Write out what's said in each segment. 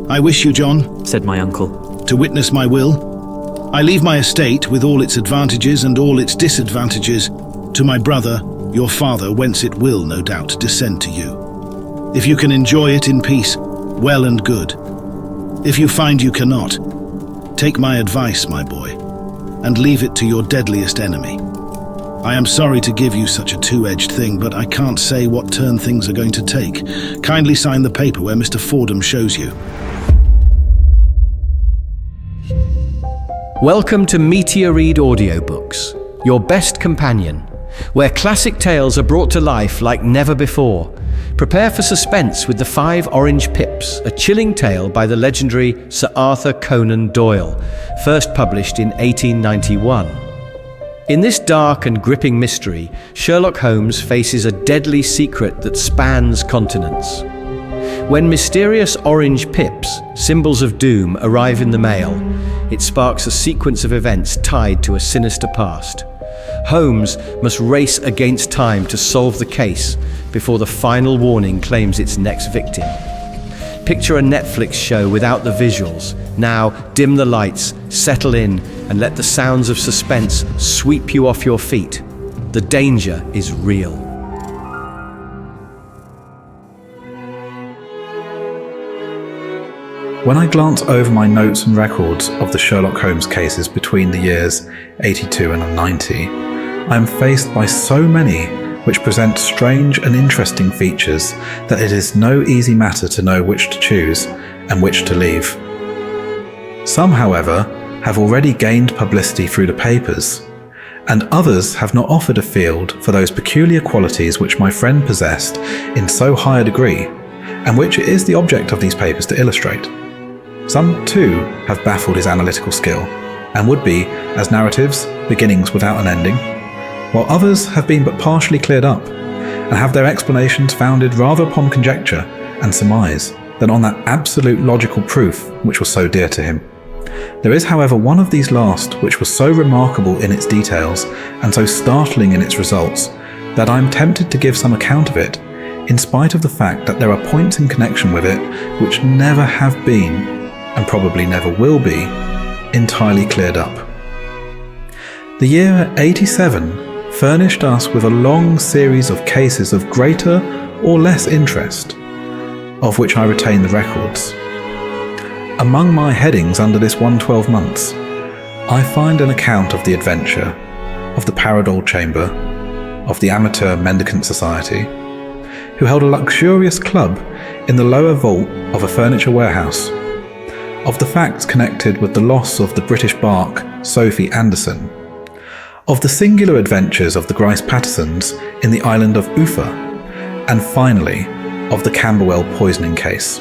I wish you, John, said my uncle, to witness my will. I leave my estate with all its advantages and all its disadvantages to my brother, your father, whence it will, no doubt, descend to you. If you can enjoy it in peace, well and good. If you find you cannot, take my advice, my boy, and leave it to your deadliest enemy. I am sorry to give you such a two-edged thing, but I can't say what turn things are going to take. Kindly sign the paper where Mr. Fordham shows you. Welcome to Meteoread Audiobooks, your best companion, where classic tales are brought to life like never before. Prepare for suspense with The 5 Orange Pips, a chilling tale by the legendary Sir Arthur Conan Doyle, first published in 1891. In this dark and gripping mystery, Sherlock Holmes faces a deadly secret that spans continents. When mysterious orange pips, symbols of doom, arrive in the mail, it sparks a sequence of events tied to a sinister past. Holmes must race against time to solve the case before the final warning claims its next victim. Picture a Netflix show without the visuals. Now dim the lights, settle in, and let the sounds of suspense sweep you off your feet. The danger is real. When I glance over my notes and records of the Sherlock Holmes cases between the years 82 and 90, I am faced by so many which present strange and interesting features that it is no easy matter to know which to choose and which to leave. Some, however, have already gained publicity through the papers, and others have not offered a field for those peculiar qualities which my friend possessed in so high a degree, and which it is the object of these papers to illustrate. Some, too, have baffled his analytical skill, and would be, as narratives, beginnings without an ending, while others have been but partially cleared up, and have their explanations founded rather upon conjecture and surmise than on that absolute logical proof which was so dear to him. There is, however, one of these last which was so remarkable in its details and so startling in its results that I am tempted to give some account of it, in spite of the fact that there are points in connection with it which never have been, and probably never will be, entirely cleared up. The year 87 furnished us with a long series of cases of greater or less interest, of which I retain the records. Among my headings under this 112 months, I find an account of the adventure, of the Paradol Chamber, of the Amateur Mendicant Society, who held a luxurious club in the lower vault of a furniture warehouse, of the facts connected with the loss of the British barque Sophie Anderson, of the singular adventures of the Grice Pattersons in the island of E04, and finally, of the Camberwell poisoning case.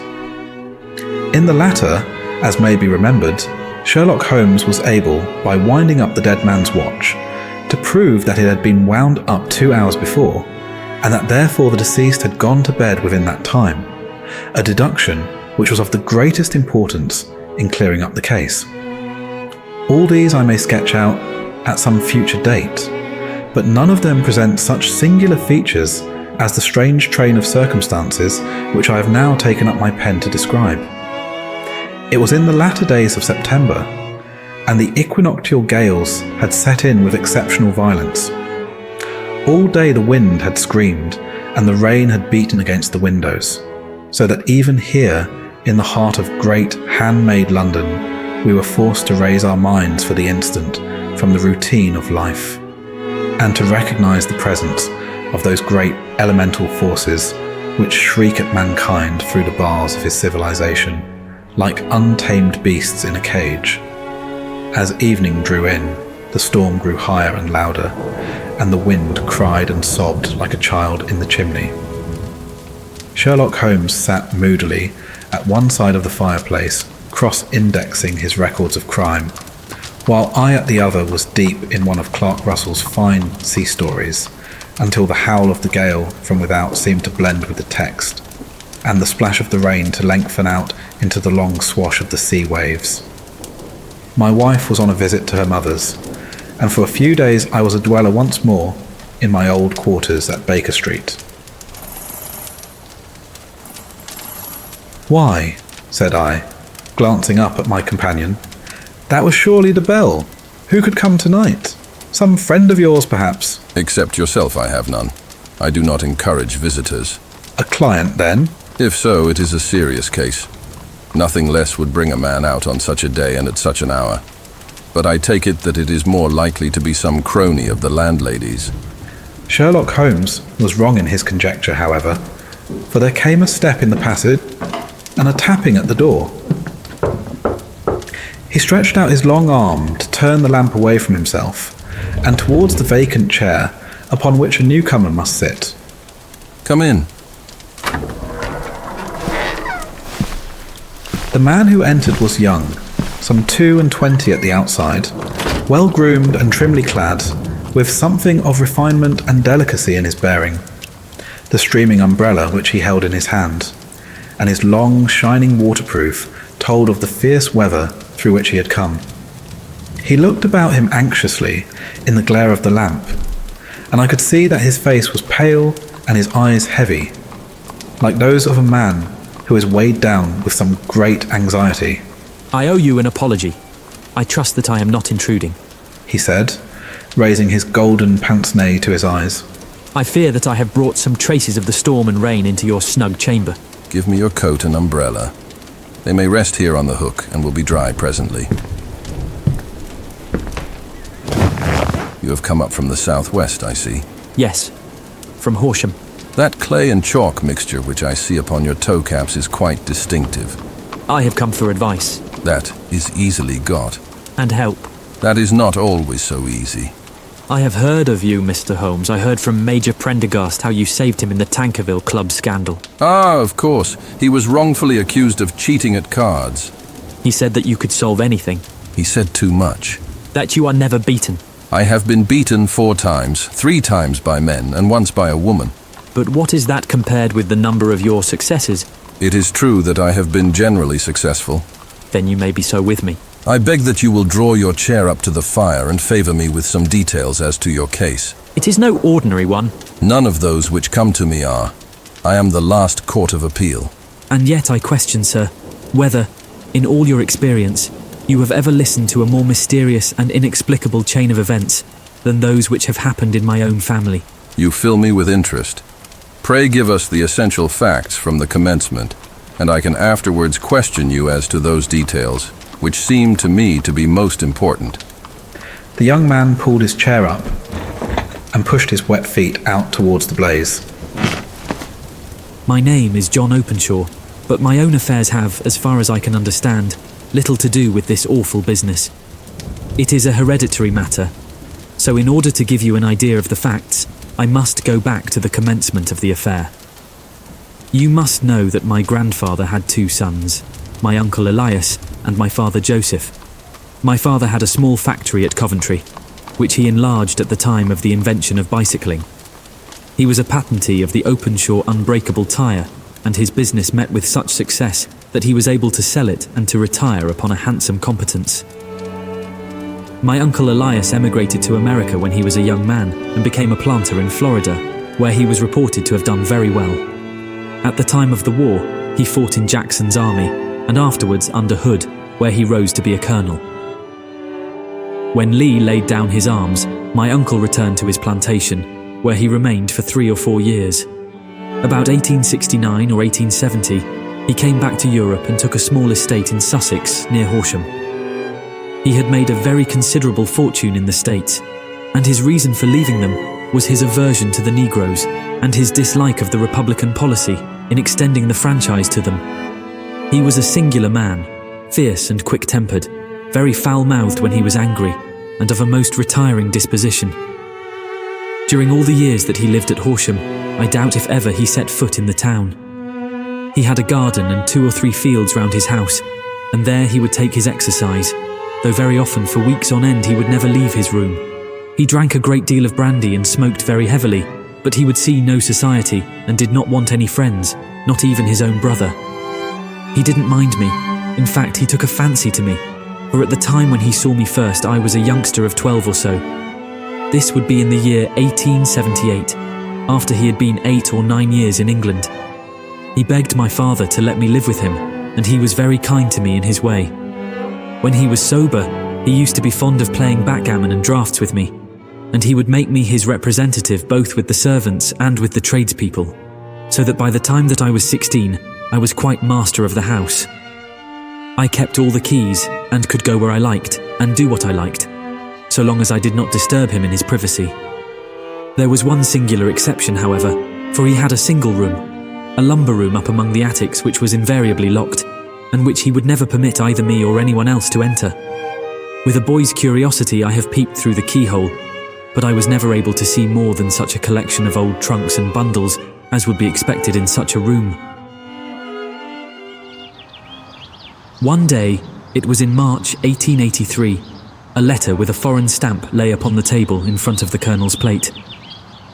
In the latter, as may be remembered, Sherlock Holmes was able, by winding up the dead man's watch, to prove that it had been wound up 2 hours before, and that therefore the deceased had gone to bed within that time, a deduction which was of the greatest importance in clearing up the case. All these I may sketch out at some future date, but none of them present such singular features as the strange train of circumstances which I have now taken up my pen to describe. It was in the latter days of September, and the equinoctial gales had set in with exceptional violence. All day the wind had screamed, and the rain had beaten against the windows, so that even here, in the heart of great handmade London, we were forced to raise our minds for the instant from the routine of life, and to recognise the presence of those great elemental forces which shriek at mankind through the bars of his civilization, like untamed beasts in a cage. As evening drew in, the storm grew higher and louder, and the wind cried and sobbed like a child in the chimney. Sherlock Holmes sat moodily at one side of the fireplace, cross-indexing his records of crime, while I at the other was deep in one of Clark Russell's fine sea stories, until the howl of the gale from without seemed to blend with the text, and the splash of the rain to lengthen out into the long swash of the sea waves. My wife was on a visit to her mother's, and for a few days I was a dweller once more in my old quarters at Baker Street. "Why," said I, glancing up at my companion. "That was surely the bell. Who could come tonight? Some friend of yours, perhaps?" Except yourself, I have none. I do not encourage visitors. "A client, then?" If so, it is a serious case. Nothing less would bring a man out on such a day and at such an hour. But I take it that it is more likely to be some crony of the landlady's. Sherlock Holmes was wrong in his conjecture, however, for there came a step in the passage and a tapping at the door. He stretched out his long arm to turn the lamp away from himself and towards the vacant chair upon which a newcomer must sit. Come in. The man who entered was young, some 22 at the outside, well-groomed and trimly clad, with something of refinement and delicacy in his bearing. The streaming umbrella which he held in his hand, and his long, shining waterproof, told of the fierce weather through which he had come. He looked about him anxiously in the glare of the lamp, and I could see that his face was pale and his eyes heavy, like those of a man who is weighed down with some great anxiety. "I owe you an apology. I trust that I am not intruding," he said, raising his golden pince-nez to his eyes. "I fear that I have brought some traces of the storm and rain into your snug chamber." Give me your coat and umbrella. They may rest here on the hook and will be dry presently. You have come up from the southwest, I see. "Yes, from Horsham." That clay and chalk mixture which I see upon your toe caps is quite distinctive. "I have come for advice." That is easily got. "And help." That is not always so easy. "I have heard of you, Mr. Holmes. I heard from Major Prendergast how you saved him in the Tankerville Club scandal." Ah, of course. He was wrongfully accused of cheating at cards. "He said that you could solve anything." He said too much. "That you are never beaten." I have been beaten 4 times, 3 times by men and once by a woman. "But what is that compared with the number of your successes?" It is true that I have been generally successful. "Then you may be so with me." I beg that you will draw your chair up to the fire and favour me with some details as to your case. "It is no ordinary one." None of those which come to me are. I am the last court of appeal. "And yet I question, sir, whether, in all your experience, you have ever listened to a more mysterious and inexplicable chain of events than those which have happened in my own family." You fill me with interest. Pray give us the essential facts from the commencement, and I can afterwards question you as to those details, which seem to me to be most important. The young man pulled his chair up and pushed his wet feet out towards the blaze. "My name is John Openshaw, but my own affairs have, as far as I can understand, little to do with this awful business. It is a hereditary matter, so in order to give you an idea of the facts, I must go back to the commencement of the affair. You must know that my grandfather had 2 sons, my uncle Elias and my father Joseph. My father had a small factory at Coventry, which he enlarged at the time of the invention of bicycling. He was a patentee of the Openshaw unbreakable tyre, and his business met with such success that he was able to sell it and to retire upon a handsome competence. My uncle Elias emigrated to America when he was a young man and became a planter in Florida, where he was reported to have done very well. At the time of the war, he fought in Jackson's army, and afterwards under Hood, where he rose to be a colonel. When Lee laid down his arms, my uncle returned to his plantation, where he remained for 3 or 4 years. About 1869 or 1870, he came back to Europe and took a small estate in Sussex, near Horsham. He had made a very considerable fortune in the States, and his reason for leaving them was his aversion to the Negroes and his dislike of the Republican policy in extending the franchise to them. He was a singular man, fierce and quick-tempered, very foul-mouthed when he was angry, and of a most retiring disposition. During all the years that he lived at Horsham, I doubt if ever he set foot in the town. He had a garden and 2 or 3 fields round his house, and there he would take his exercise, though very often for weeks on end he would never leave his room. He drank a great deal of brandy and smoked very heavily, but he would see no society and did not want any friends, not even his own brother. He didn't mind me. In fact, he took a fancy to me, for at the time when he saw me first I was a youngster of 12 or so. This would be in the year 1878, after he had been 8 or 9 years in England. He begged my father to let me live with him, and he was very kind to me in his way. When he was sober, he used to be fond of playing backgammon and draughts with me, and he would make me his representative both with the servants and with the tradespeople, so that by the time that I was 16, I was quite master of the house. I kept all the keys and could go where I liked and do what I liked, so long as I did not disturb him in his privacy. There was one singular exception, however, for he had a single room, a lumber room up among the attics which was invariably locked, and which he would never permit either me or anyone else to enter. With a boy's curiosity, I have peeped through the keyhole, but I was never able to see more than such a collection of old trunks and bundles as would be expected in such a room. One day, it was in March 1883, a letter with a foreign stamp lay upon the table in front of the Colonel's plate.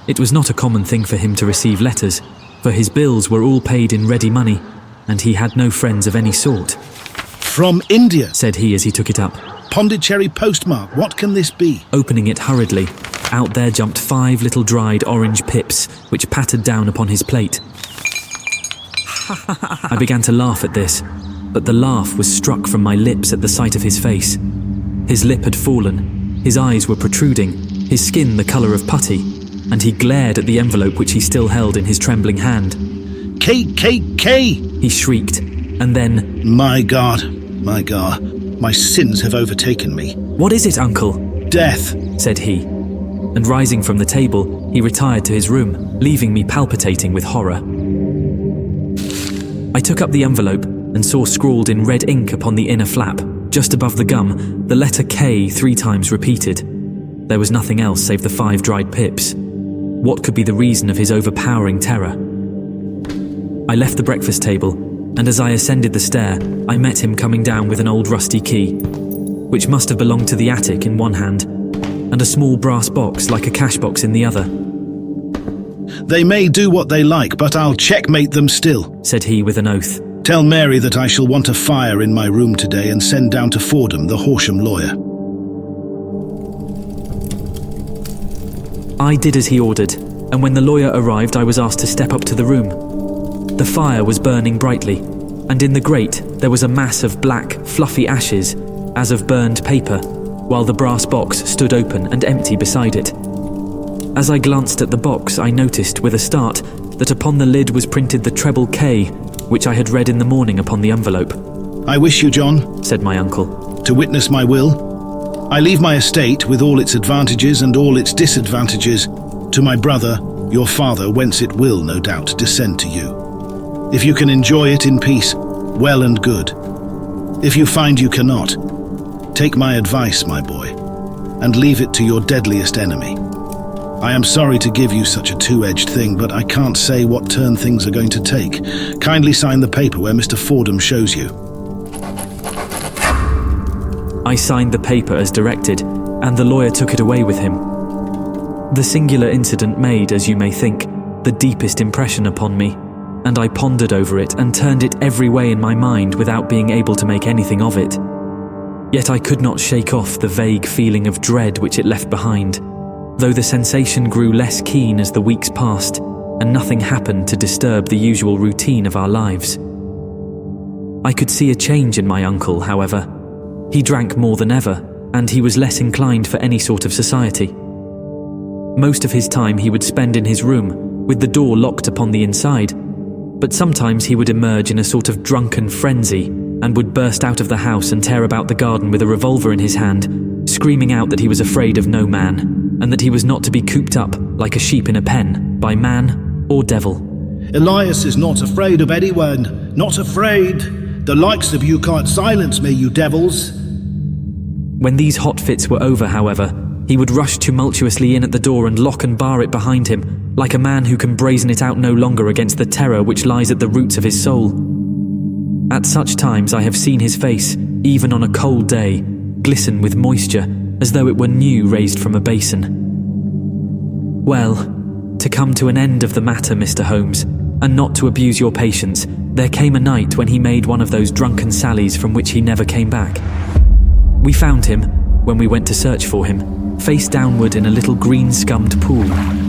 It was not a common thing for him to receive letters, for his bills were all paid in ready money, and he had no friends of any sort. From India, Said he as he took it up. Pondicherry postmark. What can this be? Opening it hurriedly, out there jumped 5 little dried orange pips, which pattered down upon his plate. I began to laugh at this, but the laugh was struck from my lips at the sight of his face. His lip had fallen, his eyes were protruding, his skin the colour of putty, and he glared at the envelope which he still held in his trembling hand. KKK! He shrieked, and then, My God, my sins have overtaken me. "What is it, Uncle?" Death. said he, and rising from the table, he retired to his room, leaving me palpitating with horror. I took up the envelope and saw scrawled in red ink upon the inner flap, just above the gum, the letter K 3 times repeated. There was nothing else save the 5 dried pips. What could be the reason of his overpowering terror? I left the breakfast table, and as I ascended the stair, I met him coming down with an old rusty key, which must have belonged to the attic in one hand, and a small brass box like a cash box in the other. They may do what they like, but I'll checkmate them still, said he with an oath. Tell Mary that I shall want a fire in my room today and send down to Fordham the Horsham lawyer. I did as he ordered, and when the lawyer arrived, I was asked to step up to the room. The fire was burning brightly, and in the grate there was a mass of black, fluffy ashes, as of burned paper, while the brass box stood open and empty beside it. As I glanced at the box, I noticed with a start that upon the lid was printed the treble K, which I had read in the morning upon the envelope. I wish you, John, said my uncle, to witness my will. I leave my estate with all its advantages and all its disadvantages to my brother, your father, whence it will, no doubt, descend to you. If you can enjoy it in peace, well and good. If you find you cannot, take my advice, my boy, and leave it to your deadliest enemy. I am sorry to give you such a two-edged thing, but I can't say what turn things are going to take. Kindly sign the paper where Mr. Fordham shows you. I signed the paper as directed, and the lawyer took it away with him. The singular incident made, as you may think, the deepest impression upon me, and I pondered over it and turned it every way in my mind without being able to make anything of it. Yet I could not shake off the vague feeling of dread which it left behind, though the sensation grew less keen as the weeks passed, and nothing happened to disturb the usual routine of our lives. I could see a change in my uncle, however. He drank more than ever, and he was less inclined for any sort of society. Most of his time he would spend in his room, with the door locked upon the inside, but sometimes he would emerge in a sort of drunken frenzy and would burst out of the house and tear about the garden with a revolver in his hand, screaming out that he was afraid of no man, and that he was not to be cooped up, like a sheep in a pen, by man or devil. Elias is not afraid of anyone, not afraid. The likes of you can't silence me, you devils. When these hot fits were over, however, he would rush tumultuously in at the door and lock and bar it behind him, like a man who can brazen it out no longer against the terror which lies at the roots of his soul. At such times I have seen his face, even on a cold day, glisten with moisture, as though it were new raised from a basin. Well, to come to an end of the matter, Mr. Holmes, and not to abuse your patience, there came a night when he made one of those drunken sallies from which he never came back. We found him, when we went to search for him, face downward in a little green-scummed pool,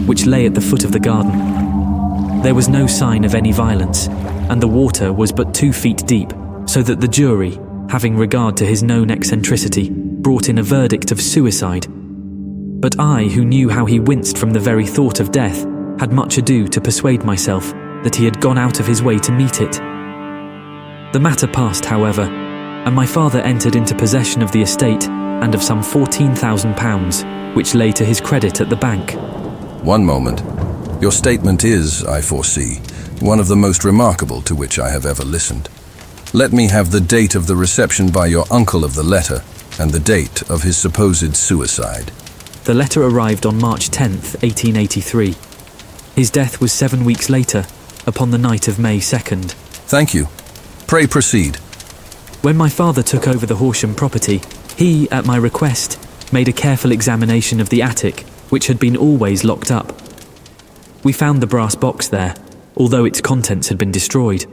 which lay at the foot of the garden. There was no sign of any violence, and the water was but 2 feet deep, so so that the jury, having regard to his known eccentricity, brought in a verdict of suicide. But I, who knew how he winced from the very thought of death, had much ado to persuade myself that he had gone out of his way to meet it. The matter passed, however, and my father entered into possession of the estate and of some £14,000, which lay to his credit at the bank. One moment. Your statement is, I foresee, one of the most remarkable to which I have ever listened. Let me have the date of the reception by your uncle of the letter and the date of his supposed suicide. The letter arrived on March 10th, 1883. His death was 7 weeks later, upon the night of May 2nd. Thank you. Pray proceed. When my father took over the Horsham property, he, at my request, made a careful examination of the attic, which had been always locked up. We found the brass box there, although its contents had been destroyed.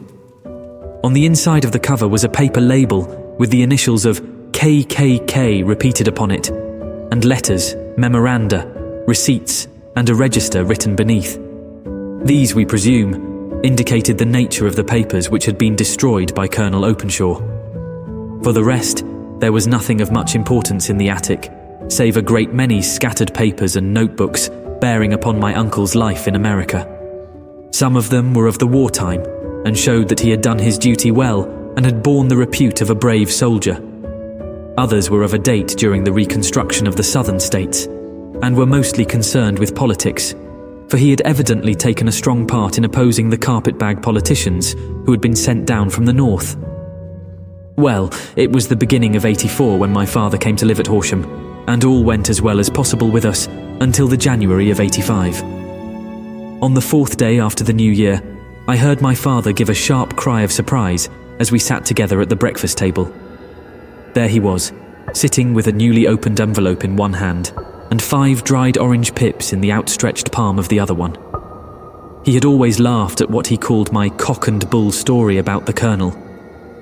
On the inside of the cover was a paper label with the initials of KKK repeated upon it, and letters, memoranda, receipts, and a register written beneath. These, we presume, indicated the nature of the papers which had been destroyed by Colonel Openshaw. For the rest, there was nothing of much importance in the attic, save a great many scattered papers and notebooks bearing upon my uncle's life in America. Some of them were of the wartime, and showed that he had done his duty well and had borne the repute of a brave soldier. Others were of a date during the reconstruction of the southern states, and were mostly concerned with politics, for he had evidently taken a strong part in opposing the carpetbag politicians who had been sent down from the north. Well, it was the beginning of '84 when my father came to live at Horsham, and all went as well as possible with us until the January of '85. On the 4th day after the new year, I heard my father give a sharp cry of surprise as we sat together at the breakfast table. There he was, sitting with a newly opened envelope in one hand and 5 dried orange pips in the outstretched palm of the other one. He had always laughed at what he called my cock and bull story about the colonel,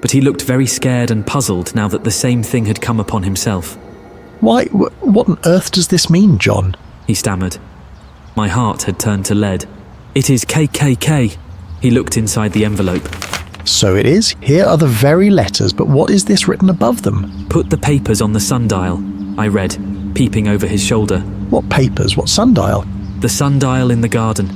but he looked very scared and puzzled now that the same thing had come upon himself. Why, what on earth does this mean, John? He stammered. My heart had turned to lead. It is KKK. He looked inside the envelope. So it is. Here are the very letters, but what is this written above them? Put the papers on the sundial, I read, peeping over his shoulder. What papers? What sundial? The sundial in the garden.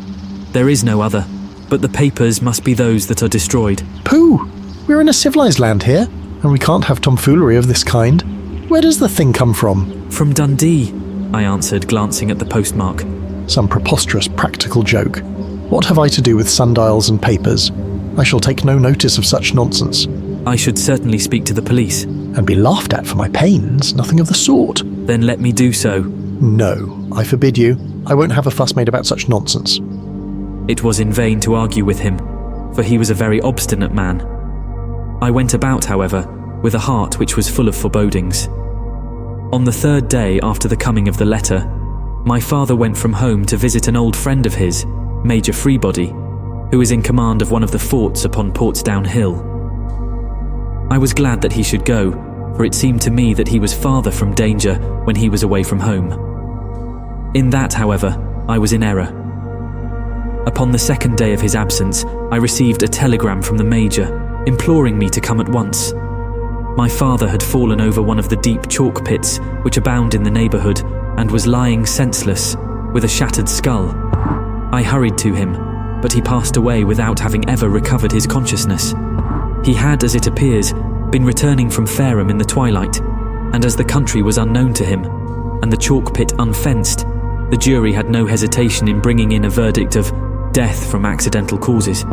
There is no other, but the papers must be those that are destroyed. Pooh! We're in a civilized land here, and we can't have tomfoolery of this kind. Where does the thing come from? From Dundee, I answered, glancing at the postmark. Some preposterous practical joke. What have I to do with sundials and papers? I shall take no notice of such nonsense. I should certainly speak to the police. And be laughed at for my pains? Nothing of the sort. Then let me do so. No, I forbid you. I won't have a fuss made about such nonsense. It was in vain to argue with him, for he was a very obstinate man. I went about, however, with a heart which was full of forebodings. On the 3rd day after the coming of the letter, my father went from home to visit an old friend of his, Major Freebody, who is in command of one of the forts upon Portsdown Hill. I was glad that he should go, for it seemed to me that he was farther from danger when he was away from home. In that, however, I was in error. Upon the 2nd day of his absence, I received a telegram from the Major, imploring me to come at once. My father had fallen over one of the deep chalk pits which abound in the neighbourhood and was lying senseless, with a shattered skull. I hurried to him, but he passed away without having ever recovered his consciousness. He had, as it appears, been returning from Fareham in the twilight, and as the country was unknown to him, and the chalk pit unfenced, the jury had no hesitation in bringing in a verdict of death from accidental causes.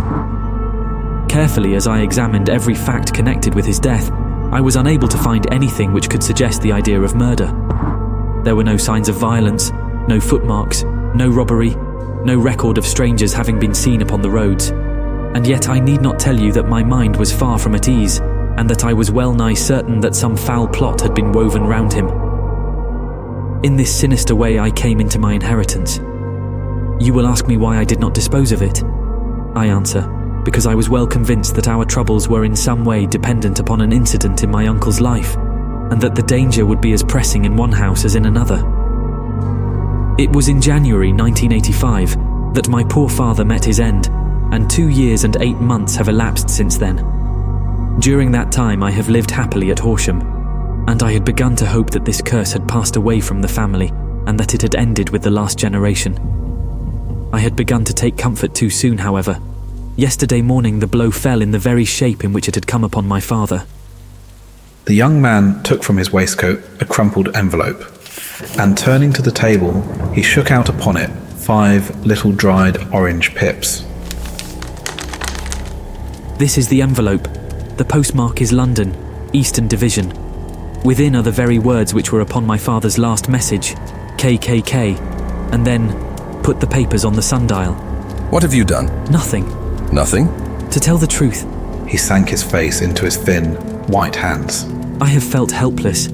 Carefully as I examined every fact connected with his death, I was unable to find anything which could suggest the idea of murder. There were no signs of violence, no footmarks, no robbery, no record of strangers having been seen upon the roads, and yet I need not tell you that my mind was far from at ease, and that I was well nigh certain that some foul plot had been woven round him. In this sinister way I came into my inheritance. You will ask me why I did not dispose of it. I answer, because I was well convinced that our troubles were in some way dependent upon an incident in my uncle's life, and that the danger would be as pressing in one house as in another. It was in January 1985 that my poor father met his end, and 2 years and 8 months have elapsed since then. During that time I have lived happily at Horsham, and I had begun to hope that this curse had passed away from the family and that it had ended with the last generation. I had begun to take comfort too soon, however. Yesterday morning the blow fell in the very shape in which it had come upon my father. The young man took from his waistcoat a crumpled envelope, and turning to the table, he shook out upon it 5 little dried orange pips. This is the envelope. The postmark is London, Eastern Division. Within are the very words which were upon my father's last message, KKK, and then put the papers on the sundial. What have you done? Nothing. Nothing? To tell the truth, He sank his face into his thin, white hands. I have felt helpless.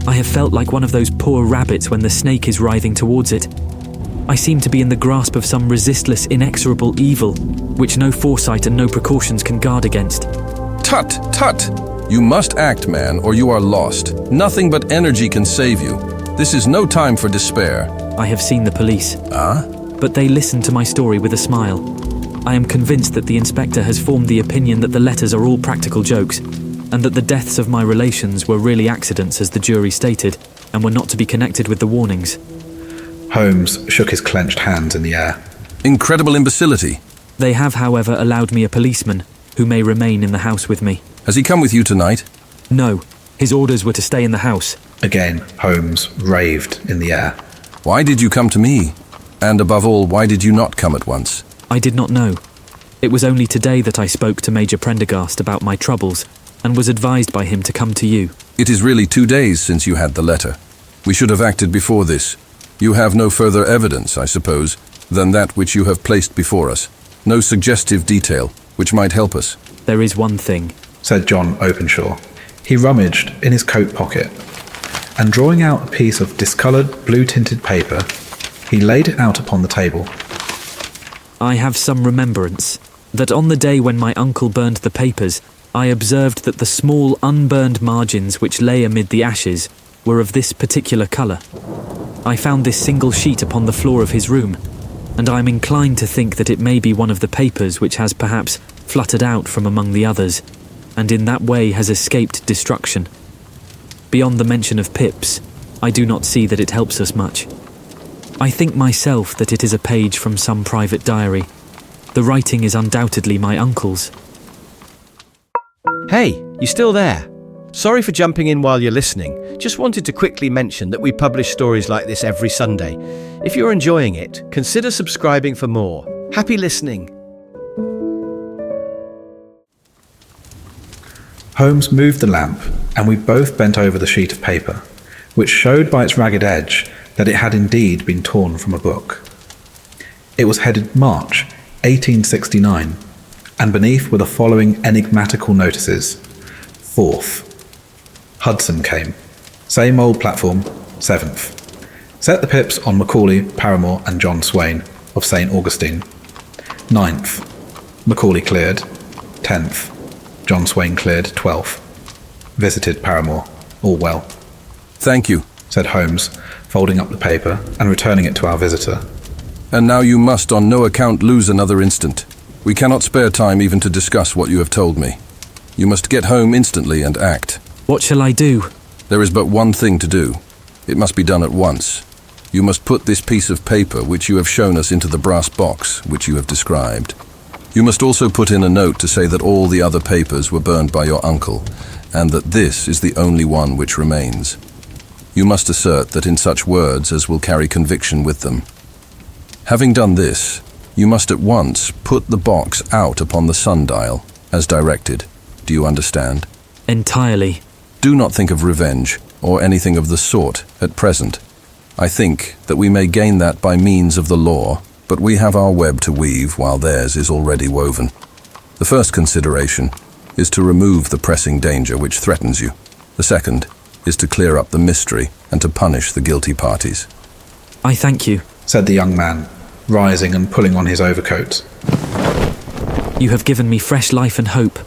I have felt like one of those poor rabbits when the snake is writhing towards it. I seem to be in the grasp of some resistless, inexorable evil, which no foresight and no precautions can guard against. Tut, tut! You must act, man, or you are lost. Nothing but energy can save you. This is no time for despair. I have seen the police. Ah? But they listened to my story with a smile. I am convinced that the inspector has formed the opinion that the letters are all practical jokes, and that the deaths of my relations were really accidents, as the jury stated, and were not to be connected with the warnings. Holmes shook his clenched hands in the air. Incredible imbecility. They have, however, allowed me a policeman, who may remain in the house with me. Has he come with you tonight? No, his orders were to stay in the house. Again, Holmes raved in the air. Why did you come to me? And above all, why did you not come at once? I did not know. It was only today that I spoke to Major Prendergast about my troubles, and was advised by him to come to you. It is really 2 days since you had the letter. We should have acted before this. You have no further evidence, I suppose, than that which you have placed before us. No suggestive detail, which might help us. There is one thing, said John Openshaw. He rummaged in his coat pocket, and drawing out a piece of discoloured, blue-tinted paper, he laid it out upon the table. I have some remembrance that on the day when my uncle burned the papers, I observed that the small unburned margins which lay amid the ashes were of this particular colour. I found this single sheet upon the floor of his room, and I am inclined to think that it may be one of the papers which has perhaps fluttered out from among the others, and in that way has escaped destruction. Beyond the mention of pips, I do not see that it helps us much. I think myself that it is a page from some private diary. The writing is undoubtedly my uncle's. Hey, you still there? Sorry for jumping in while you're listening. Just wanted to quickly mention that we publish stories like this every Sunday. If you're enjoying it, consider subscribing for more. Happy listening. Holmes moved the lamp, and we both bent over the sheet of paper, which showed by its ragged edge that it had indeed been torn from a book. It was headed March 1869, and beneath were the following enigmatical notices. 4th. Hudson came. Same old platform. 7th. Set the pips on Macaulay, Paramore and John Swain of St. Augustine. 9th. Macaulay cleared. 10th. John Swain cleared. 12th. Visited Paramore. All well. Thank you. Said Holmes, folding up the paper and returning it to our visitor. And now you must on no account lose another instant. We cannot spare time even to discuss what you have told me. You must get home instantly and act. What shall I do? There is but one thing to do. It must be done at once. You must put this piece of paper which you have shown us into the brass box which you have described. You must also put in a note to say that all the other papers were burned by your uncle, and that this is the only one which remains. You must assert that in such words as will carry conviction with them. Having done this, you must at once put the box out upon the sundial, as directed. Do you understand? Entirely. Do not think of revenge, or anything of the sort, at present. I think that we may gain that by means of the law, but we have our web to weave while theirs is already woven. The first consideration is to remove the pressing danger which threatens you. The second is to clear up the mystery and to punish the guilty parties. I thank you, said the young man, rising and pulling on his overcoat. You have given me fresh life and hope.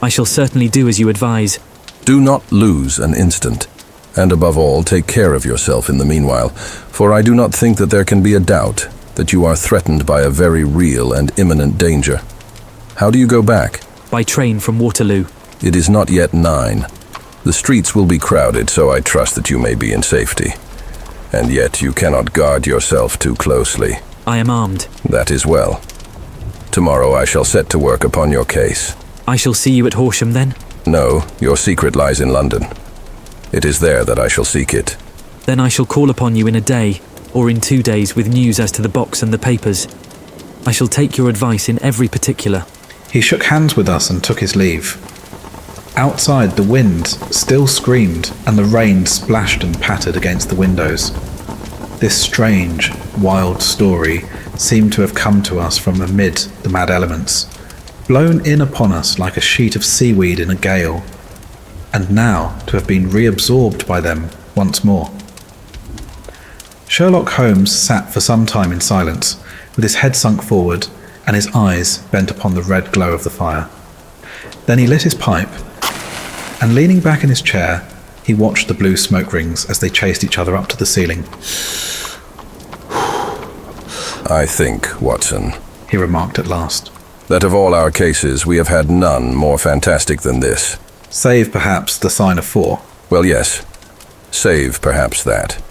I shall certainly do as you advise. Do not lose an instant, and above all, take care of yourself in the meanwhile, for I do not think that there can be a doubt that you are threatened by a very real and imminent danger. How do you go back? by train from Waterloo. It is not yet 9. The streets will be crowded, so I trust that you may be in safety. And yet you cannot guard yourself too closely. I am armed. That is well. Tomorrow I shall set to work upon your case. I shall see you at Horsham then? No, your secret lies in London. It is there that I shall seek it. Then I shall call upon you in a day, or in 2 days, with news as to the box and the papers. I shall take your advice in every particular. He shook hands with us and took his leave. Outside, the wind still screamed and the rain splashed and pattered against the windows. This strange, wild story seemed to have come to us from amid the mad elements, blown in upon us like a sheet of seaweed in a gale, and now to have been reabsorbed by them once more. Sherlock Holmes sat for some time in silence, with his head sunk forward and his eyes bent upon the red glow of the fire. Then he lit his pipe, and leaning back in his chair, he watched the blue smoke rings as they chased each other up to the ceiling. I think, Watson, he remarked at last, that of all our cases we have had none more fantastic than this. save perhaps the sign of 4. Well, yes, save perhaps that.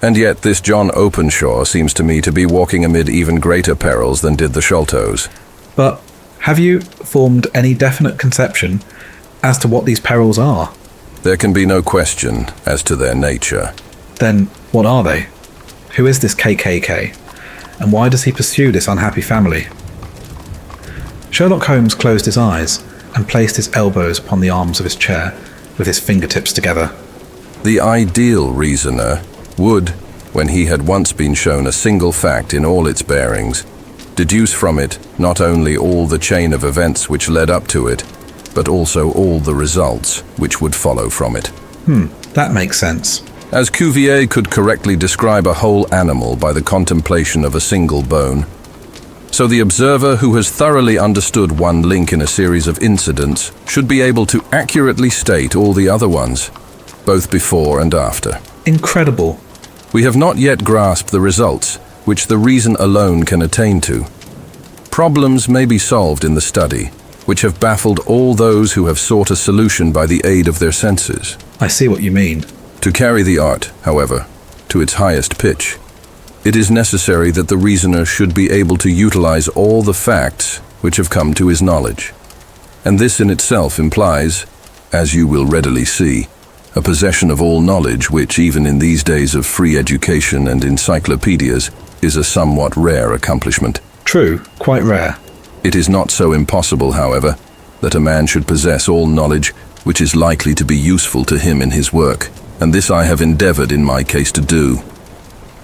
And yet this John Openshaw seems to me to be walking amid even greater perils than did the Sholtos. But have you formed any definite conception as to what these perils are? There can be no question as to their nature. Then what are they? Who is this KKK? And why does he pursue this unhappy family? Sherlock Holmes closed his eyes and placed his elbows upon the arms of his chair with his fingertips together. The ideal reasoner would, when he had once been shown a single fact in all its bearings, deduce from it not only all the chain of events which led up to it, but also all the results which would follow from it. That makes sense. As Cuvier could correctly describe a whole animal by the contemplation of a single bone, so the observer who has thoroughly understood one link in a series of incidents should be able to accurately state all the other ones, both before and after. Incredible. We have not yet grasped the results, which the reason alone can attain to. Problems may be solved in the study, which have baffled all those who have sought a solution by the aid of their senses. I see what you mean. To carry the art, however, to its highest pitch, it is necessary that the reasoner should be able to utilize all the facts which have come to his knowledge. And this in itself implies, as you will readily see, a possession of all knowledge which, even in these days of free education and encyclopedias, is a somewhat rare accomplishment. True, quite rare. It is not so impossible, however, that a man should possess all knowledge which is likely to be useful to him in his work, and this I have endeavored in my case to do.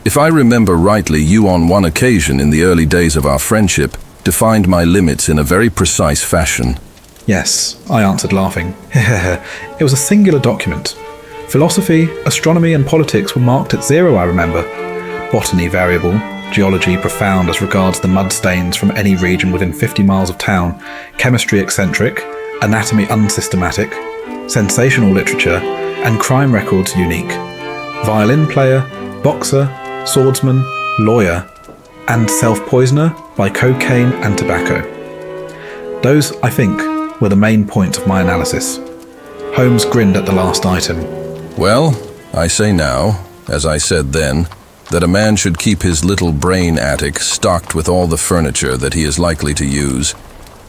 If I remember rightly, you on one occasion in the early days of our friendship defined my limits in a very precise fashion. Yes, I answered, laughing. It was a singular document. Philosophy, astronomy and politics were marked at 0, I remember. Botany variable, geology profound as regards the mud stains from any region within 50 miles of town, chemistry eccentric, anatomy unsystematic, sensational literature, and crime records unique. Violin player, boxer, swordsman, lawyer, and self-poisoner by cocaine and tobacco. Those, I think, were the main points of my analysis. Holmes grinned at the last item. Well, I say now, as I said then, that a man should keep his little brain attic stocked with all the furniture that he is likely to use,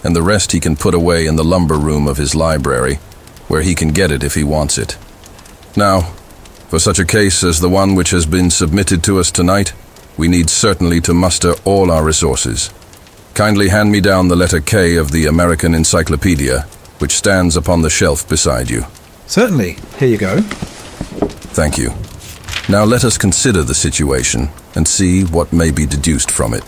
and the rest he can put away in the lumber room of his library, where he can get it if he wants it. Now, for such a case as the one which has been submitted to us tonight, we need certainly to muster all our resources. Kindly hand me down the letter K of the American Encyclopedia, which stands upon the shelf beside you. Certainly. Here you go. Thank you. Now let us consider the situation and see what may be deduced from it.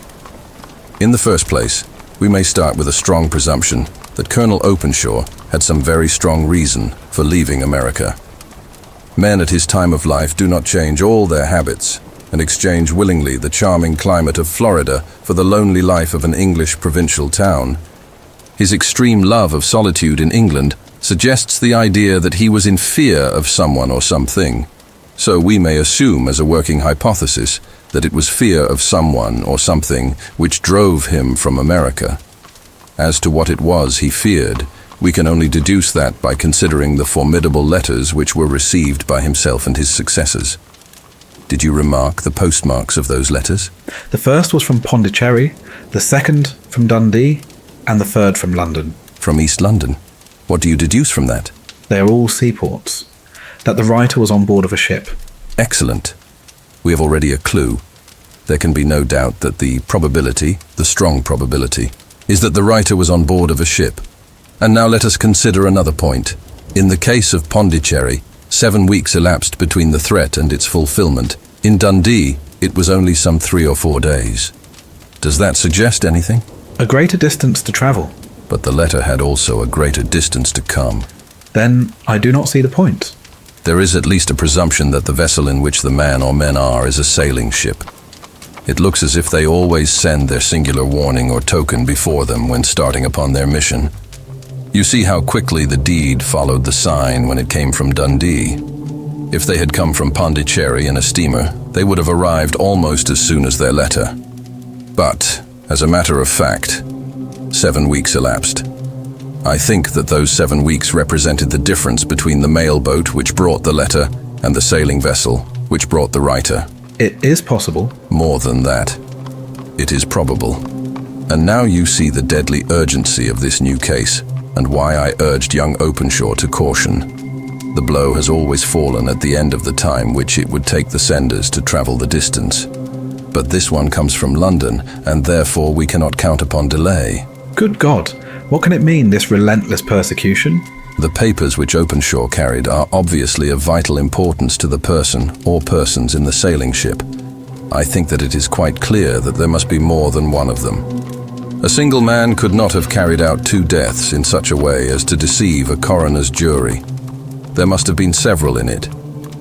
In the first place, we may start with a strong presumption that Colonel Openshaw had some very strong reason for leaving America. Men at his time of life do not change all their habits and exchange willingly the charming climate of Florida for the lonely life of an English provincial town. His extreme love of solitude in England suggests the idea that he was in fear of someone or something. So we may assume as a working hypothesis that it was fear of someone or something which drove him from America. As to what it was he feared, we can only deduce that by considering the formidable letters which were received by himself and his successors. Did you remark the postmarks of those letters? The first was from Pondicherry, the second from Dundee, and the third from London. From East London. What do you deduce from that? They are all seaports. That the writer was on board of a ship. Excellent. We have already a clue. There can be no doubt that the probability, the strong probability, is that the writer was on board of a ship. And now let us consider another point. In the case of Pondicherry, 7 weeks elapsed between the threat and its fulfillment. In Dundee, it was only some 3 or 4 days. Does that suggest anything? A greater distance to travel. But the letter had also a greater distance to come. Then I do not see the point. There is at least a presumption that the vessel in which the man or men are is a sailing ship. It looks as if they always send their singular warning or token before them when starting upon their mission. You see how quickly the deed followed the sign when it came from Dundee. If they had come from Pondicherry in a steamer, they would have arrived almost as soon as their letter. But, as a matter of fact, 7 weeks elapsed. I think that those 7 weeks represented the difference between the mail boat which brought the letter and the sailing vessel which brought the writer. It is possible. More than that, it is probable. And now you see the deadly urgency of this new case, and why I urged young Openshaw to caution. The blow has always fallen at the end of the time which it would take the senders to travel the distance. But this one comes from London, and therefore we cannot count upon delay. Good God, what can it mean, this relentless persecution? The papers which Openshaw carried are obviously of vital importance to the person or persons in the sailing ship. I think that it is quite clear that there must be more than one of them. A single man could not have carried out 2 deaths in such a way as to deceive a coroner's jury. There must have been several in it,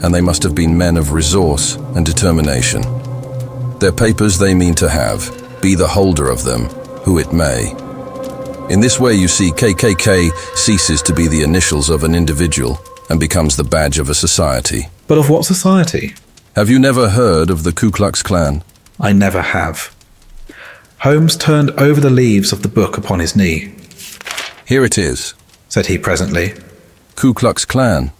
and they must have been men of resource and determination. Their papers they mean to have, be the holder of them, who it may. In this way, you see, KKK ceases to be the initials of an individual and becomes the badge of a society. But of what society? Have you never heard of the Ku Klux Klan? I never have. Holmes turned over the leaves of the book upon his knee. Here it is, Said he presently. Ku Klux Klan,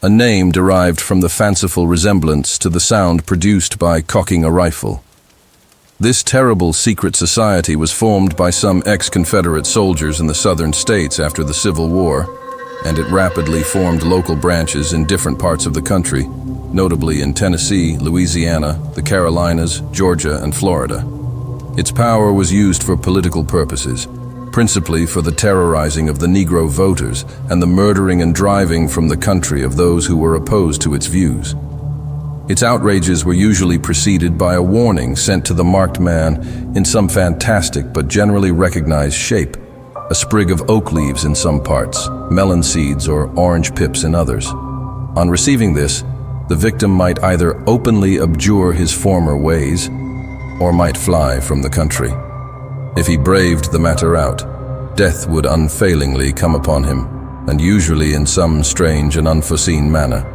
a name derived from the fanciful resemblance to the sound produced by cocking a rifle. This terrible secret society was formed by some ex-Confederate soldiers in the southern states after the Civil War, and it rapidly formed local branches in different parts of the country, notably in Tennessee, Louisiana, the Carolinas, Georgia, and Florida. Its power was used for political purposes, principally for the terrorizing of the Negro voters and the murdering and driving from the country of those who were opposed to its views. Its outrages were usually preceded by a warning sent to the marked man in some fantastic but generally recognized shape, a sprig of oak leaves in some parts, melon seeds or orange pips in others. On receiving this, the victim might either openly abjure his former ways or might fly from the country. If he braved the matter out, death would unfailingly come upon him, and usually in some strange and unforeseen manner.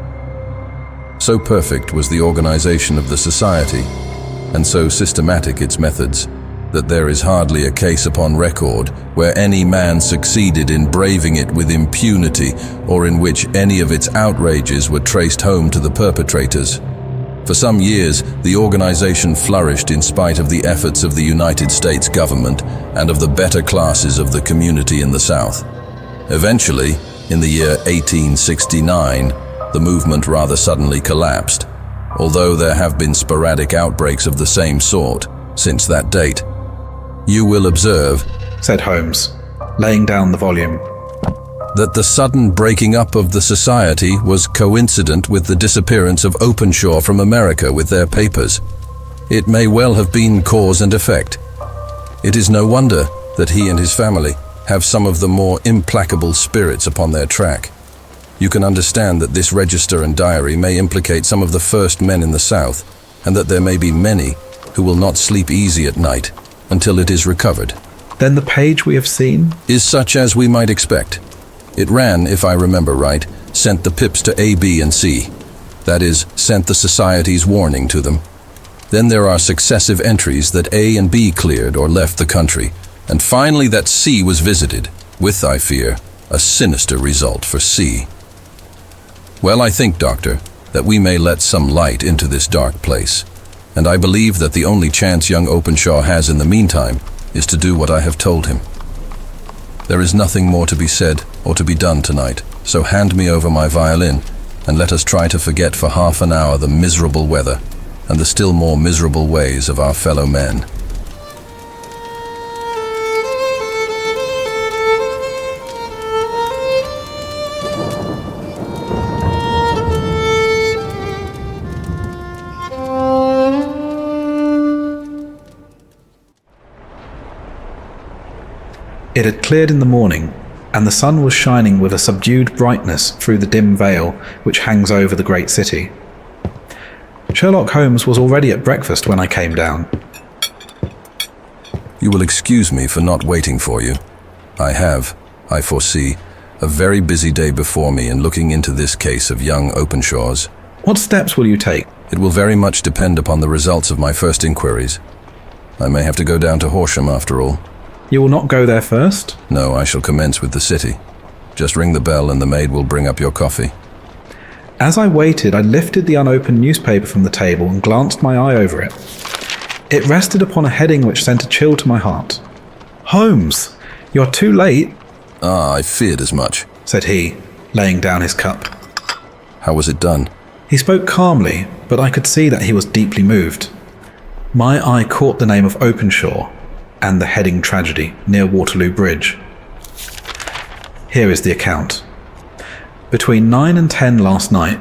So perfect was the organization of the society, and so systematic its methods, that there is hardly a case upon record where any man succeeded in braving it with impunity or in which any of its outrages were traced home to the perpetrators. For some years, the organization flourished in spite of the efforts of the United States government and of the better classes of the community in the South. Eventually, in the year 1869, the movement rather suddenly collapsed, although there have been sporadic outbreaks of the same sort since that date. You will observe, Said Holmes, laying down the volume, that the sudden breaking up of the society was coincident with the disappearance of Openshaw from America with their papers. It may well have been cause and effect. It is no wonder that he and his family have some of the more implacable spirits upon their track. You can understand that this register and diary may implicate some of the first men in the South, and that there may be many who will not sleep easy at night until it is recovered. Then the page we have seen? Is such as we might expect. It ran, if I remember right, sent the pips to A, B, and C. That is, sent the society's warning to them. Then there are successive entries that A and B cleared or left the country, And finally that C was visited, with, I fear, a sinister result for C. Well, I think, Doctor, that we may let some light into this dark place, and I believe that the only chance young Openshaw has in the meantime is to do what I have told him. There is nothing more to be said or to be done tonight, so hand me over my violin, and let us try to forget for half an hour the miserable weather and the still more miserable ways of our fellow men. It had cleared in the morning, and the sun was shining with a subdued brightness through the dim veil which hangs over the great city. Sherlock Holmes was already at breakfast when I came down. You will excuse me for not waiting for you. I have, I foresee, a very busy day before me in looking into this case of young Openshaw's. What steps will you take? It will very much depend upon the results of my first inquiries. I may have to go down to Horsham after all. You will not go there first? No, I shall commence with the city. Just ring the bell and the maid will bring up your coffee. As I waited, I lifted the unopened newspaper from the table and glanced my eye over it. It rested upon a heading which sent a chill to my heart. "Holmes, you're too late," Ah, I feared as much, said he, laying down his cup. How was it done? He spoke calmly, but I could see that he was deeply moved. My eye caught the name of Openshaw and the heading tragedy near Waterloo Bridge. Here is the account. Between 9 and 10 last night,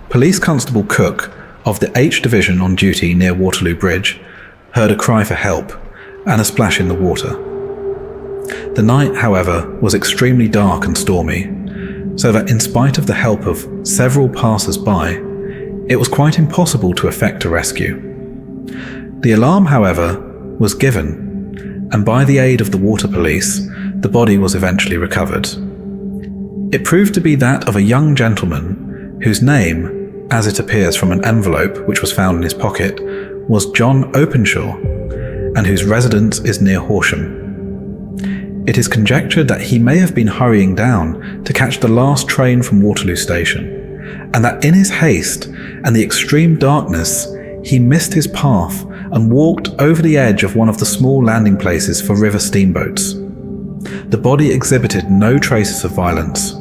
Police Constable Cook of the H Division on duty near Waterloo Bridge heard a cry for help and a splash in the water. The night, however, was extremely dark and stormy, so that in spite of the help of several passers-by, it was quite impossible to effect a rescue. The alarm, however, was given, and by the aid of the water police, the body was eventually recovered. It proved to be that of a young gentleman whose name, as it appears from an envelope which was found in his pocket, was John Openshaw, and whose residence is near Horsham. It is conjectured that he may have been hurrying down to catch the last train from Waterloo Station, and that in his haste and the extreme darkness, he missed his path and walked over the edge of one of the small landing places for river steamboats. The body exhibited no traces of violence,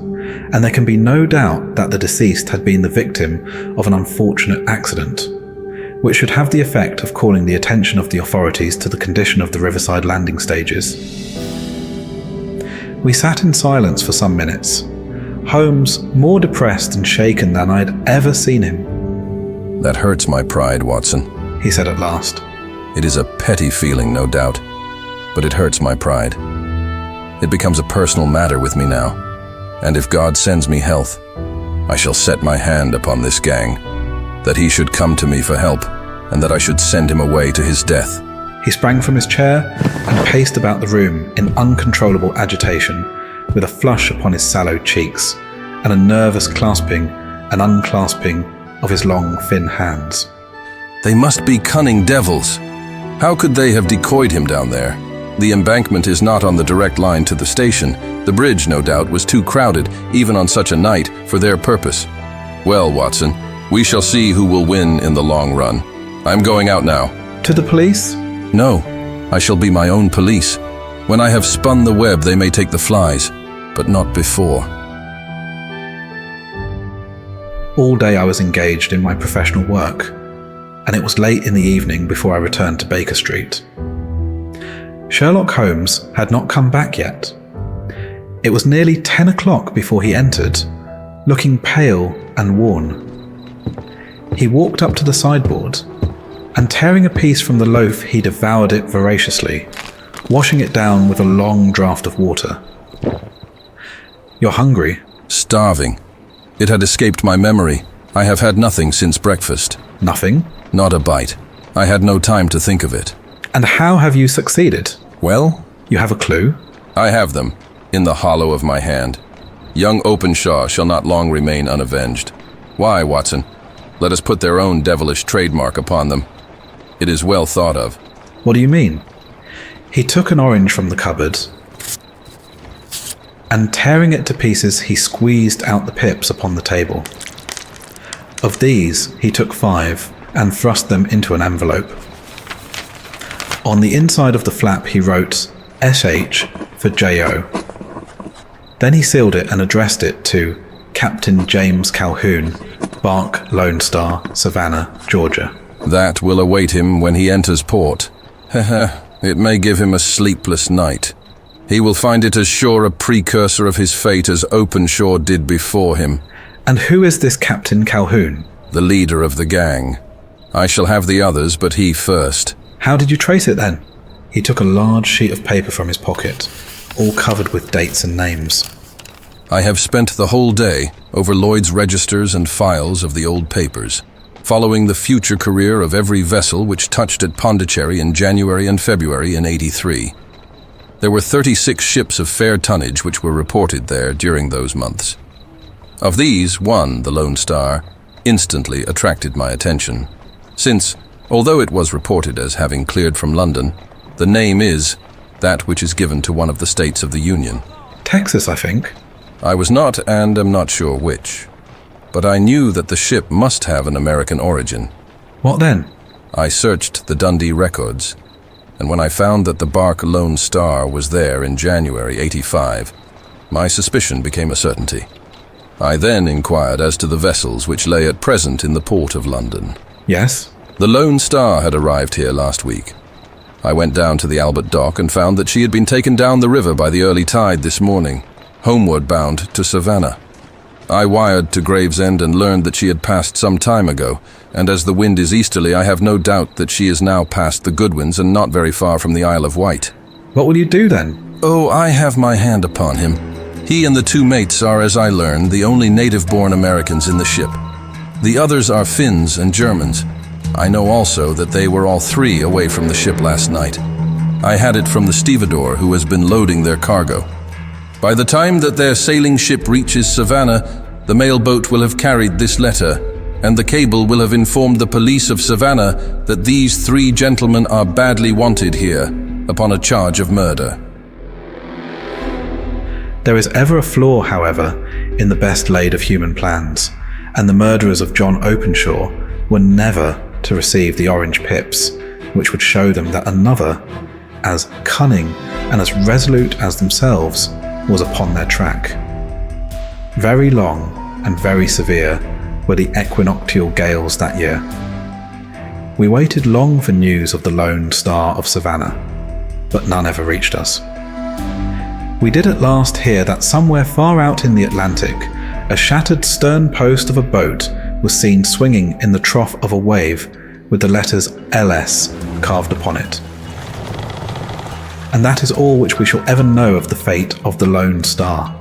and there can be no doubt that the deceased had been the victim of an unfortunate accident, which should have the effect of calling the attention of the authorities to the condition of the riverside landing stages. We sat in silence for some minutes, Holmes more depressed and shaken than I had ever seen him. That hurts my pride, Watson, he said at last. It is a petty feeling, no doubt, but it hurts my pride. It becomes a personal matter with me now, and if God sends me health, I shall set my hand upon this gang, that he should come to me for help, and that I should send him away to his death. He sprang from his chair and paced about the room in uncontrollable agitation, with a flush upon his sallow cheeks, and a nervous clasping and unclasping of his long, thin hands. They must be cunning devils. How could they have decoyed him down there? The embankment is not on the direct line to the station. The bridge, no doubt, was too crowded, even on such a night, for their purpose. Well, Watson, we shall see who will win in the long run. I'm going out now. To the police? No, I shall be my own police. When I have spun the web, they may take the flies, but not before. All day I was engaged in my professional work, and it was late in the evening before I returned to Baker Street. Sherlock Holmes had not come back yet. It was nearly 10 o'clock before he entered, looking pale and worn. He walked up to the sideboard, and tearing a piece from the loaf, he devoured it voraciously, washing it down with a long draught of water. "You're hungry?" Starving. It had escaped my memory. I have had nothing since breakfast. Nothing? Not a bite. I had no time to think of it. And how have you succeeded? Well? You have a clue? I have them, in the hollow of my hand. Young Openshaw shall not long remain unavenged. Why, Watson? Let us put their own devilish trademark upon them. It is well thought of. What do you mean? He took an orange from the cupboard, and tearing it to pieces, he squeezed out the pips upon the table. Of these, he took 5 and thrust them into an envelope. On the inside of the flap, he wrote SH for JO. Then he sealed it and addressed it to Captain James Calhoun, Bark Lone Star, Savannah, Georgia. That will await him when he enters port. It may give him a sleepless night. He will find it as sure a precursor of his fate as Openshaw did before him. And who is this Captain Calhoun? The leader of the gang. I shall have the others, but he first. How did you trace it then? He took a large sheet of paper from his pocket, all covered with dates and names. I have spent the whole day over Lloyd's registers and files of the old papers, following the future career of every vessel which touched at Pondicherry in January and February in '83. There were 36 ships of fair tonnage which were reported there during those months. Of these, one, the Lone Star, instantly attracted my attention, since, although it was reported as having cleared from London, the name is that which is given to one of the states of the Union. Texas, I think. I was not, and am not sure which, but I knew that the ship must have an American origin. What then? I searched the Dundee records, and when I found that the bark Lone Star was there in January '85, my suspicion became a certainty. I then inquired as to the vessels which lay at present in the port of London. Yes? The Lone Star had arrived here last week. I went down to the Albert Dock and found that she had been taken down the river by the early tide this morning, homeward bound to Savannah. I wired to Gravesend and learned that she had passed some time ago, and as the wind is easterly, I have no doubt that she is now past the Goodwins and not very far from the Isle of Wight. What will you do then? Oh, I have my hand upon him. He and the 2 mates are, as I learned, the only native-born Americans in the ship. The others are Finns and Germans. I know also that they were all 3 away from the ship last night. I had it from the stevedore who has been loading their cargo. By the time that their sailing ship reaches Savannah, the mail boat will have carried this letter, and the cable will have informed the police of Savannah that these 3 gentlemen are badly wanted here upon a charge of murder. There is ever a flaw, however, in the best laid of human plans, and the murderers of John Openshaw were never to receive the orange pips, which would show them that another, as cunning and as resolute as themselves, was upon their track. Very long and very severe were the equinoctial gales that year. We waited long for news of the Lone Star of Savannah, but none ever reached us. We did at last hear that somewhere far out in the Atlantic, a shattered stern post of a boat was seen swinging in the trough of a wave with the letters LS carved upon it. And that is all which we shall ever know of the fate of the Lone Star.